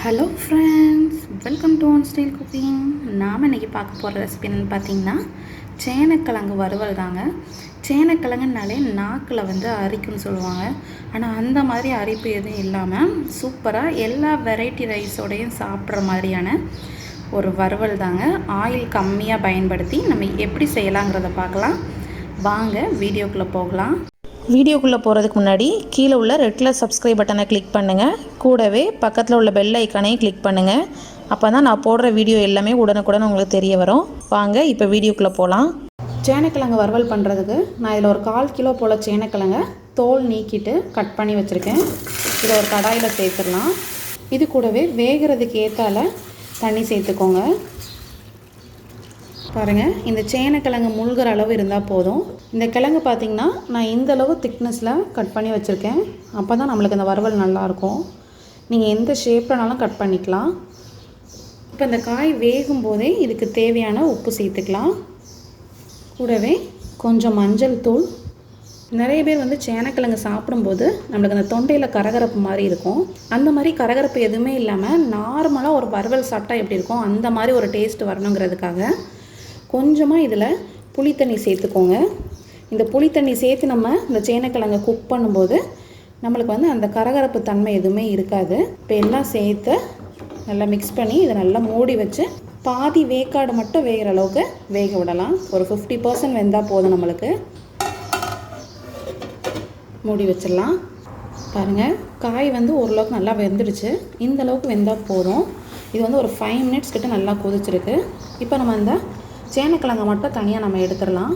Hello friends, welcome to one style cooking. நாம் இன்றைக்கி பார்க்க போகிற ரெசிபி என்னென்னு பார்த்தீங்கன்னா சேனக்கிழங்கு வறுவல் தாங்க. சேனக்கிழங்குனாலே நாக்கில் அரிக்குன்னு சொல்லுவாங்க. ஆனால் அந்த மாதிரி அரிப்பு எதுவும் இல்லாமல் சூப்பராக எல்லா வெரைட்டி ரைஸோடையும் சாப்பிட்ற மாதிரியான ஒரு வறுவல் தாங்க. ஆயில் கம்மியாக பயன்படுத்தி நம்ம எப்படி செய்யலாங்கிறத பார்க்கலாம். வாங்க வீடியோக்குள்ளே போகலாம். வீடியோக்குள்ளே போகிறதுக்கு முன்னாடி கீழே உள்ள ரெட் கலர் சப்ஸ்கிரைப் பட்டனை கிளிக் பண்ணுங்கள். கூடவே பக்கத்தில் உள்ள பெல் ஐக்கானையும் கிளிக் பண்ணுங்கள். அப்போ தான் நான் போடுற வீடியோ எல்லாமே உடனுக்குடன் உங்களுக்கு தெரிய வரும். வாங்க இப்போ வீடியோக்குள்ளே போகலாம். சேனக்கிழங்கு வறுவல் பண்ணுறதுக்கு நான் இதில் ஒரு 1/4 கிலோ போல் சேனக்கிழங்கை தோல் நீக்கிட்டு கட் பண்ணி வச்சுருக்கேன். இதை ஒரு கடாயில் சேர்த்துடலாம். இது கூடவே வேகிறதுக்கு ஏற்றால தண்ணி சேர்த்துக்கோங்க. பாருங்கள், இந்த சேனக்கிழங்கு முழுகிற அளவு இருந்தால் போதும். இந்த கிழங்கு பார்த்திங்கன்னா நான் இந்த அளவு திக்னஸில் கட் பண்ணி வச்சுருக்கேன். அப்போ தான் நம்மளுக்கு இந்த வறுவல் நல்லாயிருக்கும். நீங்கள் எந்த ஷேப்லனாலும் கட் பண்ணிக்கலாம். இப்போ இந்த காய் வேகும் போதே இதுக்கு தேவையான உப்பு சேர்த்துக்கலாம். கூடவே கொஞ்சம் மஞ்சள் தூள். நிறைய பேர் சேனக்கிழங்கு சாப்பிடும்போது நம்மளுக்கு அந்த தொண்டையில் கரகரப்பு மாதிரி இருக்கும். அந்த மாதிரி கரகரப்பு எதுவுமே இல்லாமல் நார்மலாக ஒரு வறுவல் சாப்பிட்டா எப்படி இருக்கும் அந்த மாதிரி ஒரு டேஸ்ட் வரணுங்கிறதுக்காக கொஞ்சமாக இதில் புளித்தண்ணி சேர்த்துக்கோங்க. இந்த புளித்தண்ணி சேர்த்து நம்ம இந்த சேனக்கிழங்கை குக் பண்ணும்போது நம்மளுக்கு அந்த கரகரப்பு தன்மை எதுவுமே இருக்காது. இப்போ எல்லாம் சேர்த்து நல்லா மிக்ஸ் பண்ணி இதை நல்லா மூடி வச்சு பாதி வேக்காடு மட்டும் வேகிற அளவுக்கு வேக விடலாம். ஒரு 50% வெந்தால் போதும். நம்மளுக்கு மூடி வச்சிடலாம். பாருங்கள், காய் ஓரளவுக்கு நல்லா வெந்துடுச்சு. இந்த அளவுக்கு வெந்தால் போதும். இது ஒரு 5 மினிட்ஸ் கிட்ட நல்லா கொதிச்சிருக்கு. இப்போ நம்ம இந்த சேனக்கிழங்கை மட்டும் தனியாக நம்ம எடுத்துடலாம்.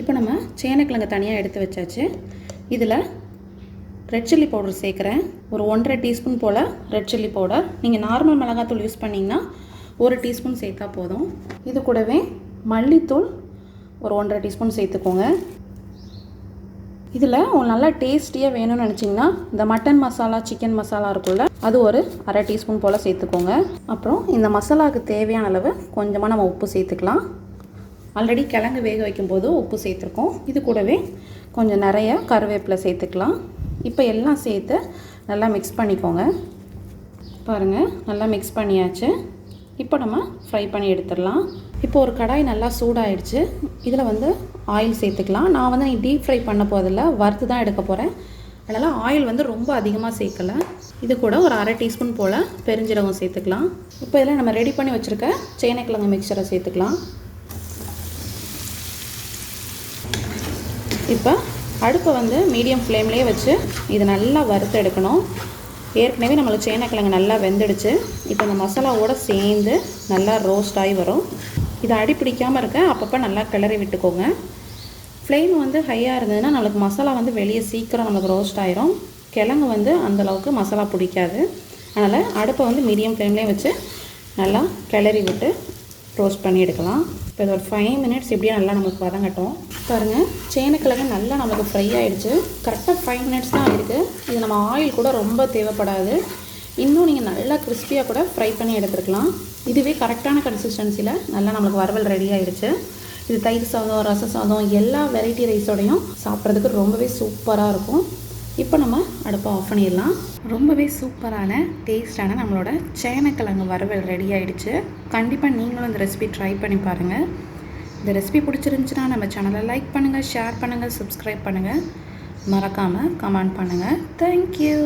இப்போ நம்ம சேனக்கிழங்கை தனியாக எடுத்து வச்சாச்சு. இதில் ரெட் சில்லி பவுடர் சேர்க்குறேன். ஒரு 1.5 டீஸ்பூன் போல் ரெட் சில்லி பவுடர். நீங்கள் நார்மல் மிளகாத்தூள் யூஸ் பண்ணிங்கன்னா 1 டீஸ்பூன் சேர்த்தா போதும். இது கூடவே மல்லித்தூள் ஒரு 1.5 டீஸ்பூன் சேர்த்துக்கோங்க. இதில் உங்களுக்கு நல்லா டேஸ்டியாக வேணும்னு நினச்சிங்கன்னா இந்த மட்டன் மசாலா, சிக்கன் மசாலா இருக்குல்ல, அது ஒரு 1/2 டீஸ்பூன் போல் சேர்த்துக்கோங்க. அப்புறம் இந்த மசாலாவுக்கு தேவையான அளவு கொஞ்சமாக நம்ம உப்பு சேர்த்துக்கலாம். ஆல்ரெடி கிழங்கு வேக வைக்கும்போது உப்பு சேர்த்துருக்கோம். இது கூடவே கொஞ்சம் நிறைய கருவேப்பிலை சேர்த்துக்கலாம். இப்போ எல்லாம் சேர்த்து நல்லா மிக்ஸ் பண்ணிக்கோங்க. பாருங்கள், நல்லா மிக்ஸ் பண்ணியாச்சு. இப்போ நம்ம ஃப்ரை பண்ணி எடுத்துடலாம். இப்போ ஒரு கடாய் நல்லா சூடாகிடுச்சு. இதில் ஆயில் சேர்த்துக்கலாம். நான் நீ டீப் ஃப்ரை பண்ண போதில்லை, வறுத்து தான் எடுக்க போகிறேன். அதனால் ஆயில் ரொம்ப அதிகமாக சேர்க்கலை. இது கூட ஒரு 1/2 டீஸ்பூன் போல் பெருஞ்சீரகம் சேர்த்துக்கலாம். இப்போ இதில் நம்ம ரெடி பண்ணி வச்சுருக்க சேனக்கிழங்கு மிக்சரை சேர்த்துக்கலாம். இப்போ அடுப்பை மீடியம் ஃப்ளேம்லேயே வச்சு இதை நல்லா வறுத்து எடுக்கணும். ஏற்கனவே நம்மளுக்கு சேனக்கிழங்கு நல்லா வெந்துடுச்சு. இப்போ இந்த மசாலாவோடு சேர்ந்து நல்லா ரோஸ்ட் ஆகி வரும். இதை அடி பிடிக்காமல் இருக்க அப்பப்போ நல்லா கிளறி விட்டுக்கோங்க. ஃப்ளேம் ஹையாக இருந்ததுன்னா நம்மளுக்கு மசாலா வெளியே சீக்கிரம் நம்மளுக்கு ரோஸ்ட் ஆயிரும். கிழங்கு அந்தளவுக்கு மசாலா பிடிக்காது. அதனால் அடுப்பை மீடியம் ஃப்ளேம்லேயே வச்சு நல்லா கிளறி விட்டு ரோஸ்ட் பண்ணி எடுக்கலாம். இப்போ இது ஒரு 5 மினிட்ஸ் இப்படியே நல்லா நம்மளுக்கு வதங்கட்டும். பாருங்கள், சேனக்கிழங்கு நல்லா நம்மளுக்கு ஃப்ரை ஆகிடுச்சு. கரெக்டாக 5 மினிட்ஸ் தான் இருக்குது. இது நம்ம ஆயில் கூட ரொம்ப தேவைப்படாது. இன்னும் நீங்கள் நல்லா கிறிஸ்பியாக கூட ஃப்ரை பண்ணி எடுத்துருக்கலாம். இதுவே கரெக்டான கன்சிஸ்டன்சியில் நல்லா நம்மளுக்கு வறுவல் ரெடி ஆகிடுச்சு. இது தயிர் சாதம், ரச சாதம் எல்லா வெரைட்டி ரைஸோடையும் சாப்பிட்றதுக்கு ரொம்பவே சூப்பராக இருக்கும். இப்போ நம்ம அடுப்பை ஆஃப் பண்ணிடலாம். ரொம்பவே சூப்பரான டேஸ்டான நம்மளோட சேனக்கிழங்கு வறுவல் ரெடி ஆகிடுச்சு. கண்டிப்பாக நீங்களும் இந்த ரெசிபி ட்ரை பண்ணி பாருங்கள். இந்த ரெசிபி பிடிச்சிருந்துச்சுன்னா நம்ம சேனலை லைக் பண்ணுங்கள், ஷேர் பண்ணுங்கள், சப்ஸ்கிரைப் பண்ணுங்கள். மறக்காமல் கமெண்ட் பண்ணுங்கள். தேங்க்யூ.